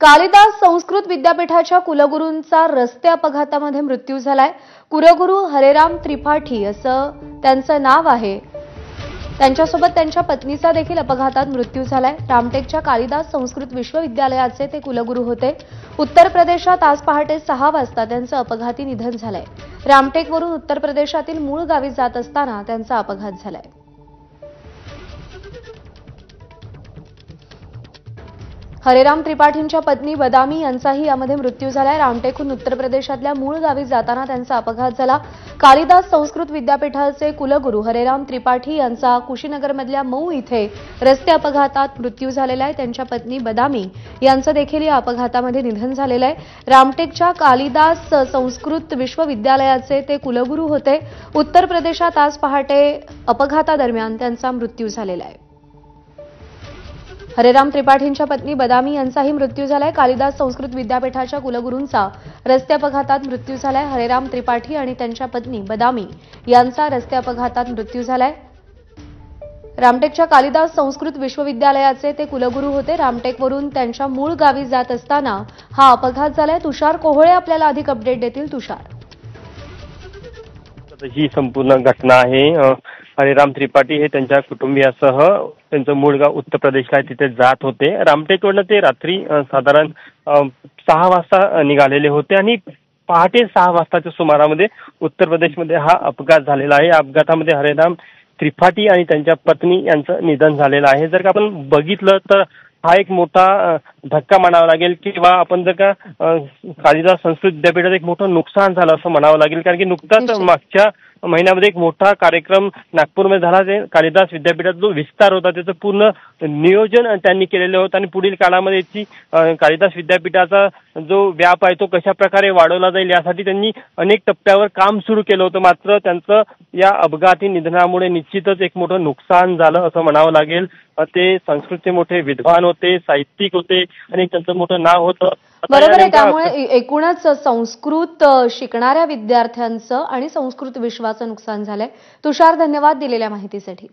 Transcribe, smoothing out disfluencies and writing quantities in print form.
कालिदास संस्कृत विद्यापीठाच्या कुलगुरूंचा रस्ते अपघातामध्ये मृत्यू झालाय। कुलगुरू हरेराम त्रिपाठी असं त्यांचं नाव आहे। त्यांच्यासोबत त्यांच्या पत्नीचा देखील अपघातात मृत्यू झालाय। रामटेकच्या कालिदास संस्कृत विश्वविद्यालयाचे ते कुलगुरू होते। उत्तर प्रदेशात आज पहाटे 6 वाजता त्यांचं अपघाती निधन झालंय। रामटेकवरून उत्तर प्रदेशातील मूळ गावी जात असताना त्यांचा अपघात झालाय। हरेराम त्रिपाठींच्या पत्नी बदामी यांचाही यामध्ये मृत्यू झालाय। रामटेकहून उत्तर प्रदेशातल्या मूळ गावी जाताना त्यांचा अपघात झाला। कालिदास संस्कृत विद्यापीठाचे कुलगुरू हरेराम त्रिपाठी यांचा कुशीनगरमधल्या मऊ इथे रस्ते अपघातात मृत्यू झालेला आहे। त्यांच्या पत्नी बदामी यांचं देखील या अपघातामध्ये निधन झालेलं आहे। रामटेकच्या कालिदास संस्कृत विश्वविद्यालयाचे ते कुलगुरू होते। उत्तर प्रदेशात आज पहाटे अपघातादरम्यान त्यांचा मृत्यू झालेला आहे। हरेराम त्रिपाठींच्या पत्नी बदामी यांचाही मृत्यू झालाय। कालिदास संस्कृत विद्यापीठाच्या कुलगुरूंचा रस्ते अपघातात मृत्यू झालाय। हरेराम त्रिपाठी आणि त्यांच्या पत्नी बदामी यांचा रस्ते अपघातात मृत्यू झालाय। रामटेकच्या कालिदास संस्कृत विश्वविद्यालयाचे ते कुलगुरू होते। रामटेकवरून त्यांच्या मूळ गावी जात असताना हा अपघात झालाय। तुषार कोहळे आपल्याला अधिक अपडेट देतील। तुषार, ही संपूर्ण घटना आहे। हरेराम त्रिपाठी हे त्यांच्या कुटुंबियासह त्यांचं मूळ गाव उत्तर प्रदेशला तिथे जात होते। रामटेकवरून ते रात्री साधारण 6 वाजता निघालेले होते आणि पहाटे 6 वाजताच्या सुमारामध्ये उत्तर प्रदेशमध्ये हा अपघात झालेला आहे। या अपघातामध्ये हरेराम त्रिपाठी आणि त्यांच्या पत्नी यांचं निधन झालेलं आहे। जर का आपण बघितलं तर हा एक मोठा धक्का म्हणावा लागेल किंवा आपण जर का कालिदास संस्कृत विद्यापीठात एक मोठं नुकसान झालं असं म्हणावं लागेल, कारण की नुकताच मागच्या महिन्यामध्ये एक मोठा कार्यक्रम नागपूरमध्ये झाला। ते कालिदास विद्यापीठात जो विस्तार होता त्याचं पूर्ण नियोजन त्यांनी केलेलं होतं आणि पुढील काळामध्ये याची कालिदास विद्यापीठाचा जो व्याप आहे तो कशा प्रकारे वाढवला जाईल यासाठी त्यांनी अनेक टप्प्यावर काम सुरू केलं होतं। मात्र त्यांचं या अपघाती निधनामुळे निश्चितच एक मोठं नुकसान झालं असं म्हणावं लागेल। ते संस्कृतचे मोठे विद्वान होते, साहित्यिक होते आणि त्यांचं मोठं नाव होतं। बरोबर आहे। त्यामुळे एकूणच संस्कृत शिकणाऱ्या विद्यार्थ्यांचं आणि संस्कृत विश्वाचं नुकसान झालंय। तुषार, धन्यवाद दिलेल्या माहितीसाठी।